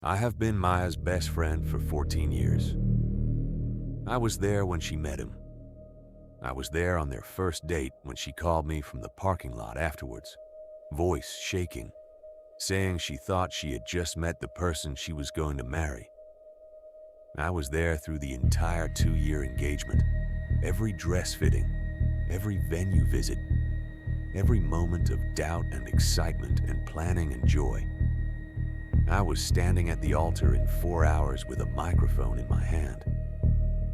I have been Maya's best friend for 14 years. I was there when she met him. I was there on their first date when she called me from the parking lot afterwards, voice shaking, saying she thought she had just met the person she was going to marry. I was there through the entire 2-year engagement, every dress fitting, every venue visit, every moment of doubt and excitement and planning and joy. I was standing at the altar in 4 hours with a microphone in my hand,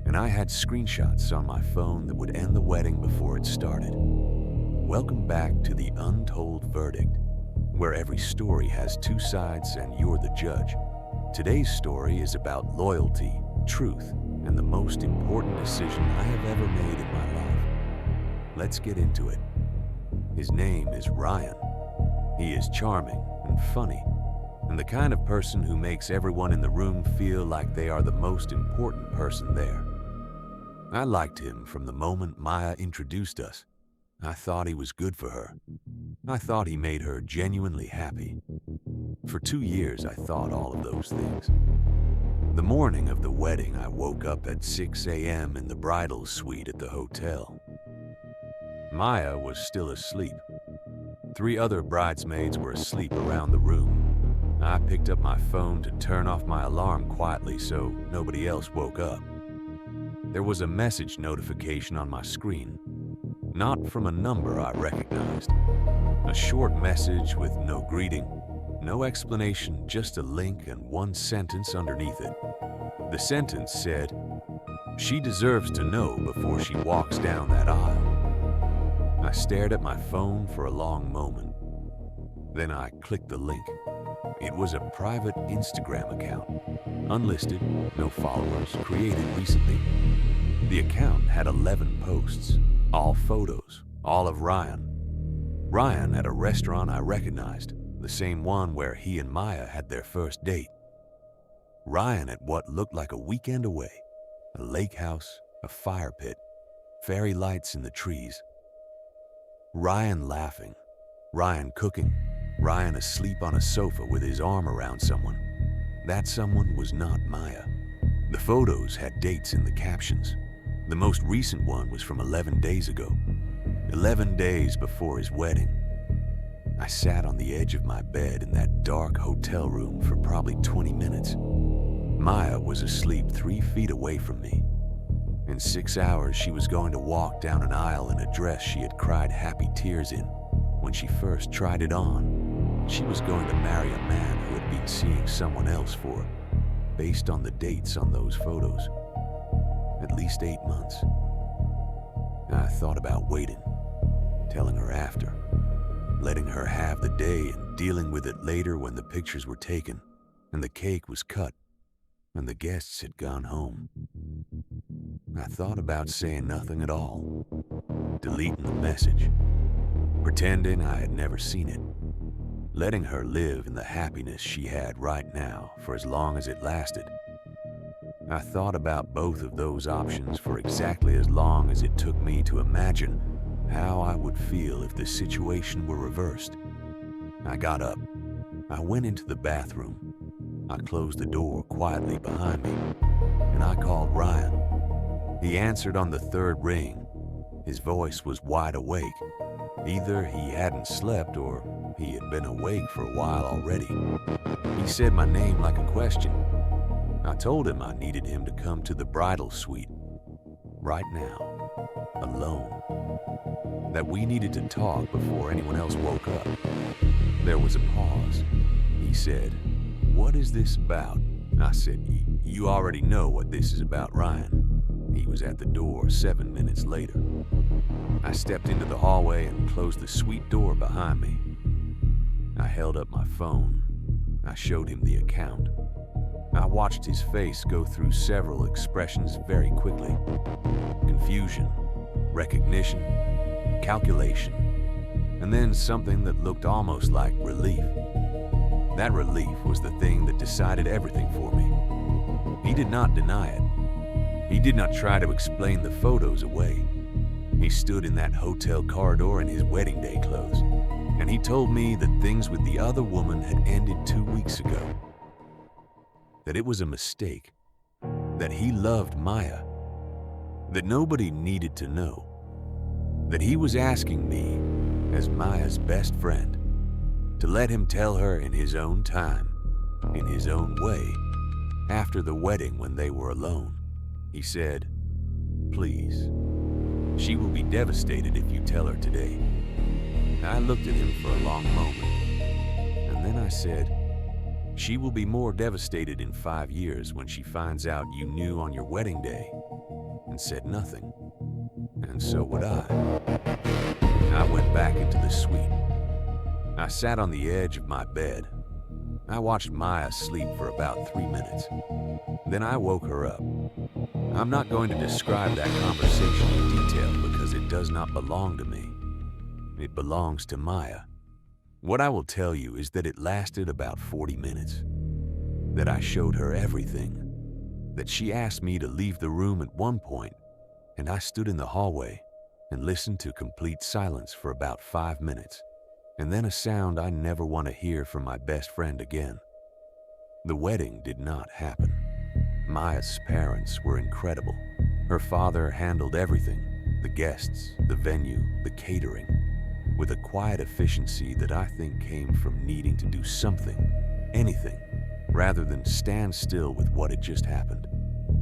and I had screenshots on my phone that would end the wedding before it started. Welcome back to the Untold verdict, where every story has two sides and you're the judge. Today's story is about loyalty, truth, and the most important decision I have ever made in my life. Let's get into it. His name is Ryan. He is charming and funny, and the kind of person who makes everyone in the room feel like they are the most important person there. I liked him from the moment Maya introduced us. I thought he was good for her. I thought he made her genuinely happy. For 2 years, I thought all of those things. The morning of the wedding, I woke up at 6 a.m. in the bridal suite at the hotel. Maya was still asleep. 3 other bridesmaids were asleep around the room. I picked up my phone to turn off my alarm quietly so nobody else woke up. There was a message notification on my screen, not from a number I recognized. A short message with no greeting, no explanation, just a link and one sentence underneath it. The sentence said, "She deserves to know before she walks down that aisle." I stared at my phone for a long moment. Then I clicked the link. It was a private Instagram account, unlisted, no followers, created recently. The account had 11 posts, all photos, all of Ryan. Ryan at a restaurant I recognized, the same one where he and Maya had their first date. Ryan at what looked like a weekend away, a lake house, a fire pit, fairy lights in the trees. Ryan laughing, Ryan cooking, Ryan asleep on a sofa with his arm around someone. That someone was not Maya. The photos had dates in the captions. The most recent one was from 11 days ago, 11 days before his wedding. I sat on the edge of my bed in that dark hotel room for probably 20 minutes. Maya was asleep 3 feet away from me. In 6 hours, she was going to walk down an aisle in a dress she had cried happy tears in when she first tried it on. She was going to marry a man who had been seeing someone else for, based on the dates on those photos, at least 8 months. I thought about waiting, telling her after, letting her have the day and dealing with it later when the pictures were taken and the cake was cut and the guests had gone home. I thought about saying nothing at all, deleting the message, pretending I had never seen it, letting her live in the happiness she had right now for as long as it lasted. I thought about both of those options for exactly as long as it took me to imagine how I would feel if the situation were reversed. I got up. I went into the bathroom. I closed the door quietly behind me, and I called Ryan. He answered on the 3rd ring. His voice was wide awake. Either he hadn't slept or he had been awake for a while already. He said my name like a question. I told him I needed him to come to the bridal suite right now, alone. That we needed to talk before anyone else woke up. There was a pause. He said, "What is this about?" I said, You already know what this is about, Ryan." He was at the door 7 minutes later. I stepped into the hallway and closed the suite door behind me. I held up my phone. I showed him the account. I watched his face go through several expressions very quickly. Confusion, recognition, calculation, and then something that looked almost like relief. That relief was the thing that decided everything for me. He did not deny it. He did not try to explain the photos away. He stood in that hotel corridor in his wedding day clothes, and he told me that things with the other woman had ended 2 weeks ago. that it was a mistake, that he loved Maya, that nobody needed to know, that he was asking me, as Maya's best friend, to let him tell her in his own time, in his own way, after the wedding when they were alone. He said, "Please, she will be devastated if you tell her today." I looked at him for a long moment, and then I said, "She will be more devastated in 5 years when she finds out you knew on your wedding day," and said nothing. And so would I. I went back into the suite. I sat on the edge of my bed. I watched Maya sleep for about 3 minutes. Then I woke her up. I'm not going to describe that conversation in detail because it does not belong to me. It belongs to Maya. What I will tell you is that it lasted about 40 minutes. That I showed her everything. That she asked me to leave the room at one point, and I stood in the hallway and listened to complete silence for about 5 minutes, and then a sound I never want to hear from my best friend again. The wedding did not happen. Maya's parents were incredible. Her father handled everything, the guests, the venue, the catering, with a quiet efficiency that I think came from needing to do something, anything, rather than stand still with what had just happened.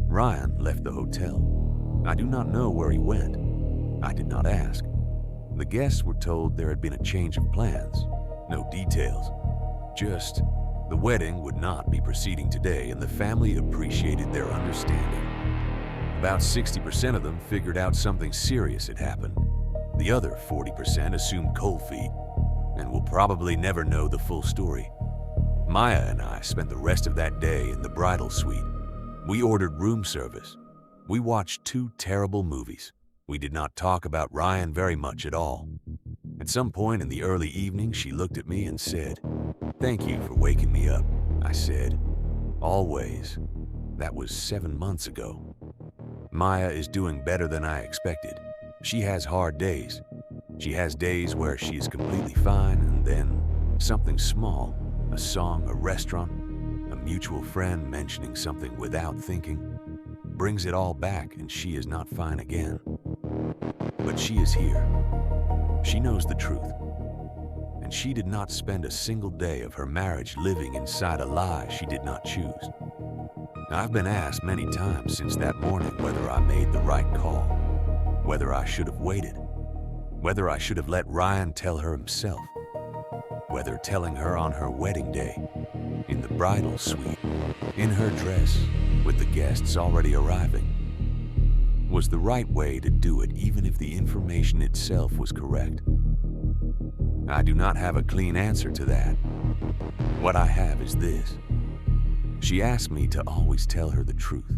Ryan left the hotel. I do not know where he went. I did not ask. The guests were told there had been a change of plans. No details. Just, the wedding would not be proceeding today, and the family appreciated their understanding. About 60% of them figured out something serious had happened. The other 40% assumed cold feet, and will probably never know the full story. Maya and I spent the rest of that day in the bridal suite. We ordered room service. We watched 2 terrible movies. We did not talk about Ryan very much at all. At some point in the early evening, she looked at me and said, "Thank you for waking me up." I said, "Always." That was 7 months ago. Maya is doing better than I expected. She has hard days. She has days where she is completely fine, and then something small, a song, a restaurant, a mutual friend mentioning something without thinking, brings it all back and she is not fine again. But she is here. She knows the truth. And she did not spend a single day of her marriage living inside a lie she did not choose. I've been asked many times since that morning whether I made the right call, whether I should have waited, whether I should have let Ryan tell her himself, whether telling her on her wedding day, in the bridal suite, in her dress, with the guests already arriving, was the right way to do it, even if the information itself was correct. I do not have a clean answer to that. What I have is this. She asked me to always tell her the truth.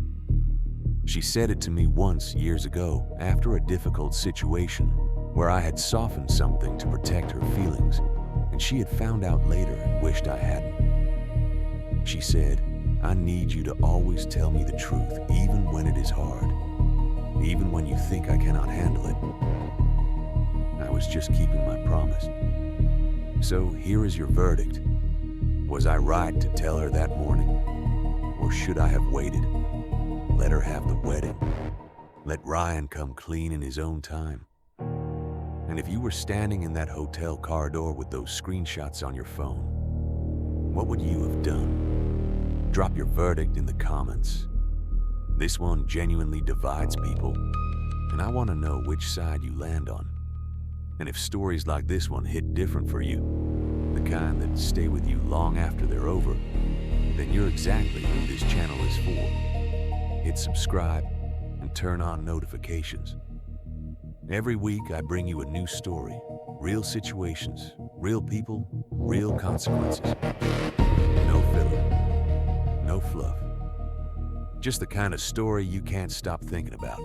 She said it to me once years ago after a difficult situation where I had softened something to protect her feelings, and she had found out later and wished I hadn't. She said, "I need you to always tell me the truth, even when it is hard, even when you think I cannot handle it." I was just keeping my promise. So here is your verdict. Was I right to tell her that morning? Or should I have waited? Let her have the wedding. Let Ryan come clean in his own time. And if you were standing in that hotel corridor with those screenshots on your phone, what would you have done? Drop your verdict in the comments. This one genuinely divides people, and I want to know which side you land on. And if stories like this one hit different for you, the kind that stay with you long after they're over, then you're exactly who this channel is for. Hit subscribe and turn on notifications. Every week I bring you a new story, real situations, real people, real consequences. No filler, no fluff. Just the kind of story you can't stop thinking about.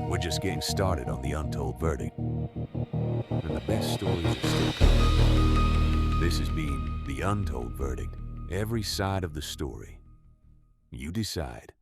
We're just getting started on the Untold Verdict. And the best stories are still coming. This has been the Untold Verdict. Every side of the story. You decide.